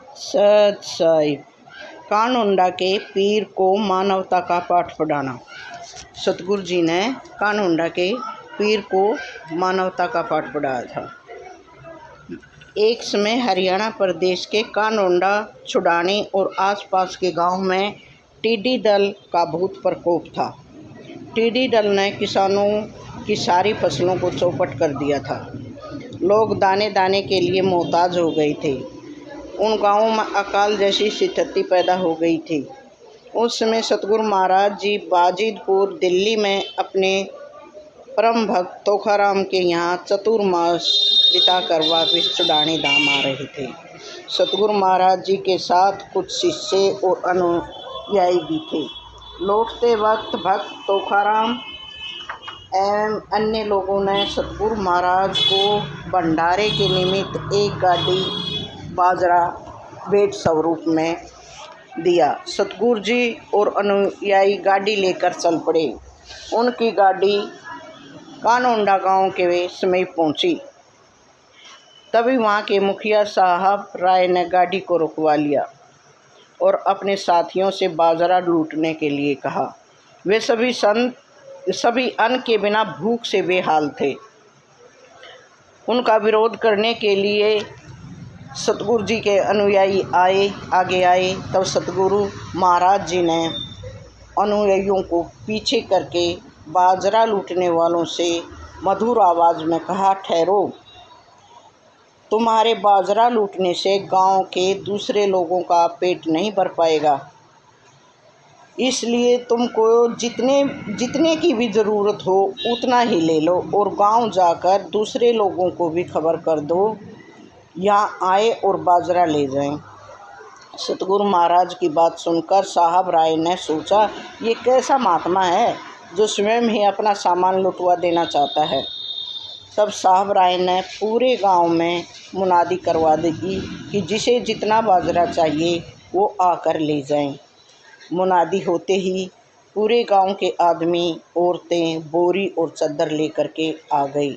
सत साहिब कानोंडा के पीर को मानवता का पाठ पढ़ाना। सतगुरु जी ने कानोंडा के पीर को मानवता का पाठ पढ़ाया था। एक समय हरियाणा प्रदेश के कानोंडा, छुड़ानी और आसपास के गांव में टिड्डी दल का बहुत प्रकोप था। टिड्डी दल ने किसानों की सारी फसलों को चौपट कर दिया था। लोग दाने दाने के लिए मोहताज हो गए थे। उन गांवों में अकाल जैसी स्थिति पैदा हो गई थी। उस समय सतगुरु महाराज जी बाजिदपुर दिल्ली में अपने परम भक्त तोखाराम के यहाँ चतुर्मास बिताकर वापिस छुड़ानी धाम आ रहे थे। सतगुरु महाराज जी के साथ कुछ शिष्य और अनुयायी भी थे। लौटते वक्त भक्त तोखाराम एवं अन्य लोगों ने सतगुरु महाराज को भंडारे के निमित्त एक गाड़ी बाजरा भेंट स्वरूप में दिया। सतगुरु जी और अनुयायी गाड़ी लेकर चल पड़े। उनकी गाड़ी कानोंडा गांव के समीप पहुंची। तभी वहां के मुखिया साहब राय ने गाड़ी को रुकवा लिया और अपने साथियों से बाजरा लूटने के लिए कहा। वे सभी अन्न के बिना भूख से बेहाल थे। उनका विरोध करने के लिए सतगुरु जी के अनुयायी आगे आए। तब सतगुरु महाराज जी ने अनुयायियों को पीछे करके बाजरा लूटने वालों से मधुर आवाज़ में कहा, ठहरो, तुम्हारे बाजरा लूटने से गांव के दूसरे लोगों का पेट नहीं भर पाएगा। इसलिए तुमको जितने की भी ज़रूरत हो उतना ही ले लो और गांव जाकर दूसरे लोगों को भी खबर कर दो, यहाँ आए और बाजरा ले जाएं। सतगुरु महाराज की बात सुनकर साहब राय ने सोचा, ये कैसा महात्मा है जो स्वयं ही अपना सामान लुटवा देना चाहता है। तब साहब राय ने पूरे गांव में मुनादी करवा दी कि जिसे जितना बाजरा चाहिए वो आकर ले जाएं। मुनादी होते ही पूरे गांव के आदमी, औरतें बोरी और चादर लेकर के आ गई।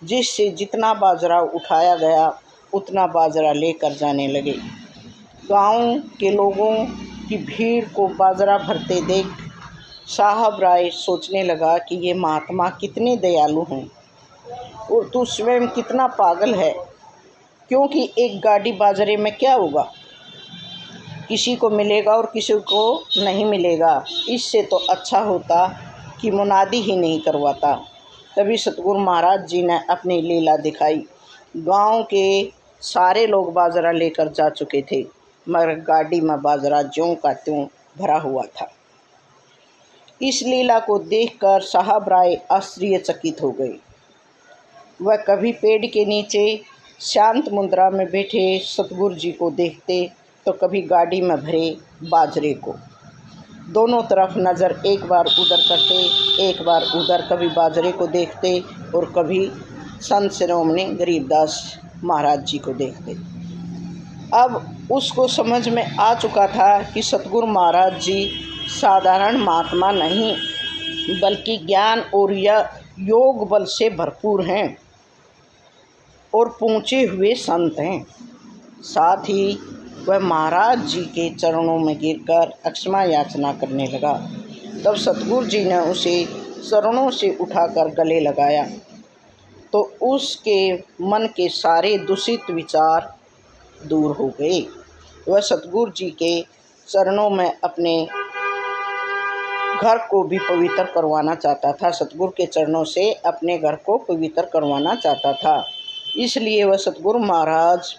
जिससे जितना बाजरा उठाया गया उतना बाजरा लेकर जाने लगे। गांव के लोगों की भीड़ को बाजरा भरते देख साहब राय सोचने लगा कि ये महात्मा कितने दयालु हैं और तू स्वयं कितना पागल है, क्योंकि एक गाड़ी बाजरे में क्या होगा, किसी को मिलेगा और किसी को नहीं मिलेगा। इससे तो अच्छा होता कि मुनादी ही नहीं करवाता। तभी सतगुरु महाराज जी ने अपनी लीला दिखाई। गांव के सारे लोग बाजरा लेकर जा चुके थे, मगर गाड़ी में बाजरा ज्यों का त्यों भरा हुआ था। इस लीला को देखकर साहब राय आश्चर्यचकित हो गए। वह कभी पेड़ के नीचे शांत मुद्रा में बैठे सतगुरु जी को देखते तो कभी गाड़ी में भरे बाजरे को। दोनों तरफ नज़र एक बार उधर करते, एक बार उधर, कभी बाजरे को देखते और कभी संत शिरोमणि गरीबदास महाराज जी को देखते। अब उसको समझ में आ चुका था कि सतगुरु महाराज जी साधारण महात्मा नहीं बल्कि ज्ञान और योग बल से भरपूर हैं और पहुँचे हुए संत हैं। साथ ही वह महाराज जी के चरणों में गिरकर क्षमा याचना करने लगा। तब सतगुरु जी ने उसे चरणों से उठाकर गले लगाया तो उसके मन के सारे दूषित विचार दूर हो गए। वह सतगुरु जी के चरणों में अपने घर को भी पवित्र करवाना चाहता था। सतगुरु के चरणों से अपने घर को पवित्र करवाना चाहता था। इसलिए वह सतगुरु महाराज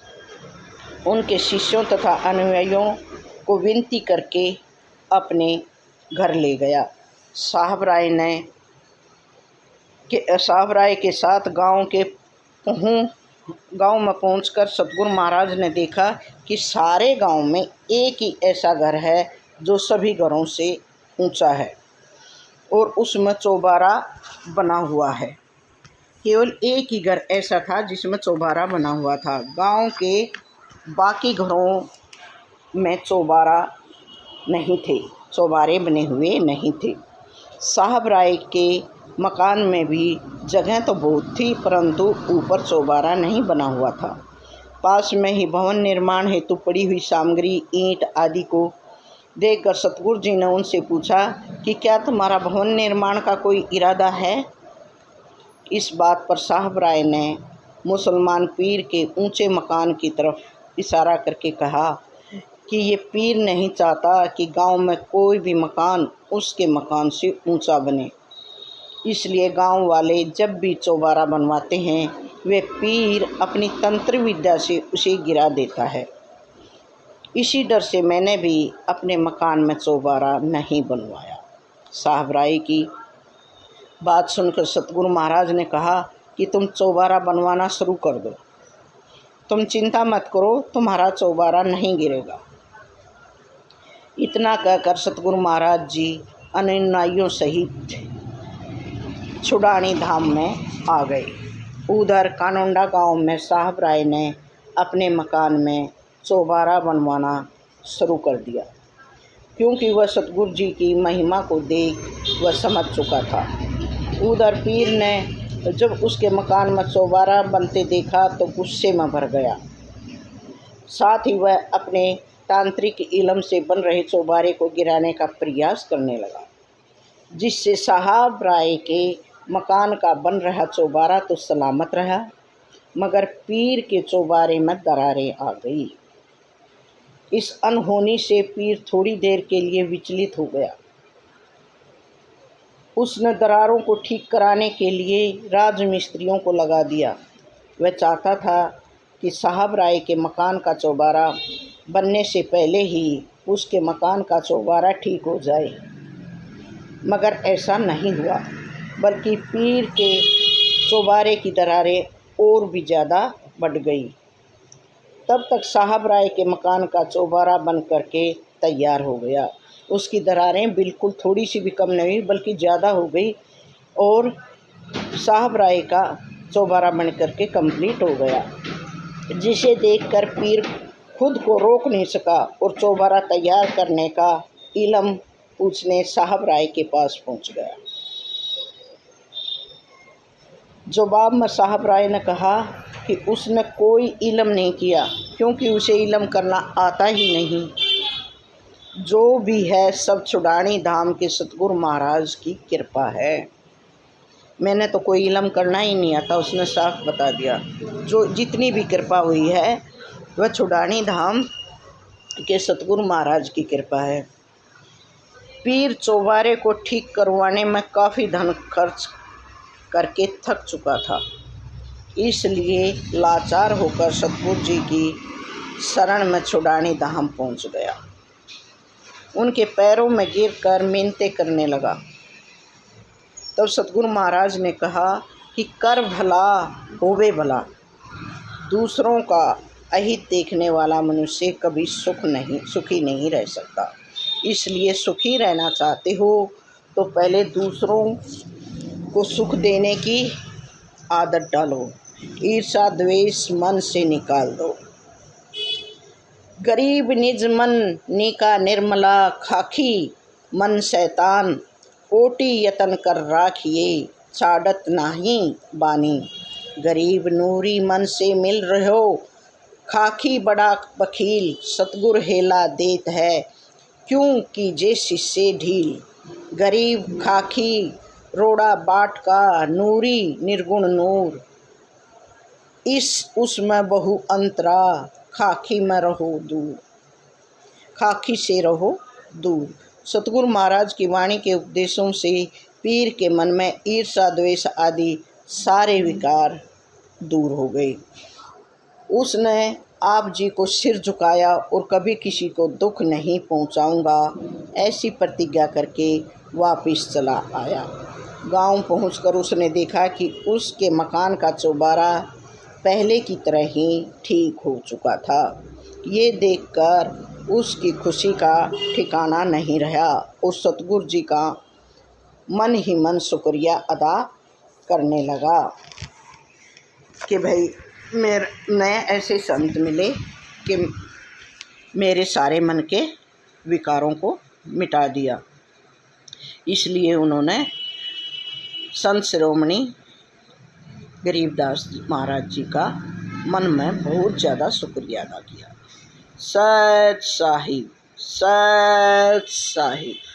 उनके शिष्यों तथा अनुयायियों को विनती करके अपने घर ले गया। साहब राय के साथ गांव में पहुंचकर सतगुरु महाराज ने देखा कि सारे गांव में एक ही ऐसा घर है जो सभी घरों से ऊंचा है और उसमें चौबारा बना हुआ है। केवल एक ही घर ऐसा था जिसमें चौबारा बना हुआ था। गांव के बाकी घरों में चौबारा नहीं थे, चौबारे बने हुए नहीं थे। साहब राय के मकान में भी जगह तो बहुत थी, परंतु ऊपर चौबारा नहीं बना हुआ था। पास में ही भवन निर्माण हेतु पड़ी हुई सामग्री, ईंट आदि को देखकर सतगुरु जी ने उनसे पूछा कि क्या तुम्हारा भवन निर्माण का कोई इरादा है? इस बात पर साहब राय ने मुसलमान पीर के ऊंचे मकान की तरफ इशारा करके कहा कि ये पीर नहीं चाहता कि गांव में कोई भी मकान उसके मकान से ऊंचा बने, इसलिए गांव वाले जब भी चौबारा बनवाते हैं वे पीर अपनी तंत्र विद्या से उसे गिरा देता है। इसी डर से मैंने भी अपने मकान में चौबारा नहीं बनवाया। साहब राय की बात सुनकर सतगुरु महाराज ने कहा कि तुम चौबारा बनवाना शुरू कर दो, तुम चिंता मत करो, तुम्हारा चौबारा नहीं गिरेगा। इतना कहकर सतगुरु महाराज जी अनुयायियों सहित छुड़ानी धाम में आ गए। उधर कानोंडा गांव में साहब राय ने अपने मकान में चौबारा बनवाना शुरू कर दिया, क्योंकि वह सतगुरु जी की महिमा को देख वह समझ चुका था। उधर पीर ने जब उसके मकान में चौबारा बनते देखा तो गुस्से में भर गया। साथ ही वह अपने तांत्रिक इलम से बन रहे चौबारे को गिराने का प्रयास करने लगा, जिससे साहब राय के मकान का बन रहा चौबारा तो सलामत रहा, मगर पीर के चौबारे में दरारें आ गई। इस अनहोनी से पीर थोड़ी देर के लिए विचलित हो गया। उसने दरारों को ठीक कराने के लिए राजमिस्त्रियों को लगा दिया। वह चाहता था कि साहब राय के मकान का चौबारा बनने से पहले ही उसके मकान का चौबारा ठीक हो जाए, मगर ऐसा नहीं हुआ, बल्कि पीर के चौबारे की दरारें और भी ज़्यादा बढ़ गई। तब तक साहब राय के मकान का चौबारा बन करके तैयार हो गया। उसकी दरारें बिल्कुल थोड़ी सी भी कम नहीं बल्कि ज़्यादा हो गई और साहब राय का चौबारा बन करके कंप्लीट हो गया, जिसे देखकर पीर खुद को रोक नहीं सका और चौबारा तैयार करने का इलम पूछने साहब राय के पास पहुंच गया। जवाब में साहब राय ने कहा कि उसने कोई इलम नहीं किया, क्योंकि उसे इलम करना आता ही नहीं। जो भी है सब छुड़ानी धाम के सतगुरु महाराज की कृपा है। मैंने तो कोई इलम करना ही नहीं आता, उसने साफ बता दिया। जो जितनी भी कृपा हुई है वह छुड़ानी धाम के सतगुरु महाराज की कृपा है। पीर चौबारे को ठीक करवाने में काफ़ी धन खर्च करके थक चुका था, इसलिए लाचार होकर सतगुरु जी की शरण में छुड़ानी धाम पहुंच गया। उनके पैरों में गिरकर मिन्नतें करने लगा। तब सतगुरु महाराज ने कहा कि कर भला होवे भला। दूसरों का अहित देखने वाला मनुष्य कभी सुखी नहीं रह सकता। इसलिए सुखी रहना चाहते हो तो पहले दूसरों को सुख देने की आदत डालो। ईर्ष्या द्वेष मन से निकाल दो। गरीब निज मन नीका निर्मला, खाखी मन शैतान, कोटि यतन कर राखिए, छाड़त नाही बानी। गरीब नूरी मन से मिल रहो, खाखी बड़ा बखील, सतगुर हेला देत है, क्यों कीजे शिष्य ढील। गरीब खाखी रोड़ा बाट का, नूरी निर्गुण नूर, इस उसमें बहु अंतरा, खाखी में रहो दूर, खाखी से रहो दूर। सतगुरु महाराज की वाणी के उपदेशों से पीर के मन में ईर्ष्या द्वेष आदि सारे विकार दूर हो गए। उसने आप जी को सिर झुकाया और कभी किसी को दुख नहीं पहुंचाऊंगा ऐसी प्रतिज्ञा करके वापस चला आया। गांव पहुंचकर उसने देखा कि उसके मकान का चौबारा पहले की तरह ही ठीक हो चुका था। ये देखकर उसकी खुशी का ठिकाना नहीं रहा और सतगुरु जी का मन ही मन शुक्रिया अदा करने लगा कि भाई मैं ऐसे संत मिले कि मेरे सारे मन के विकारों को मिटा दिया। इसलिए उन्होंने संत शिरोमणि गरीबदास महाराज जी का मन में बहुत ज़्यादा शुक्रिया अदा किया। सत साहिब, सत साहिब।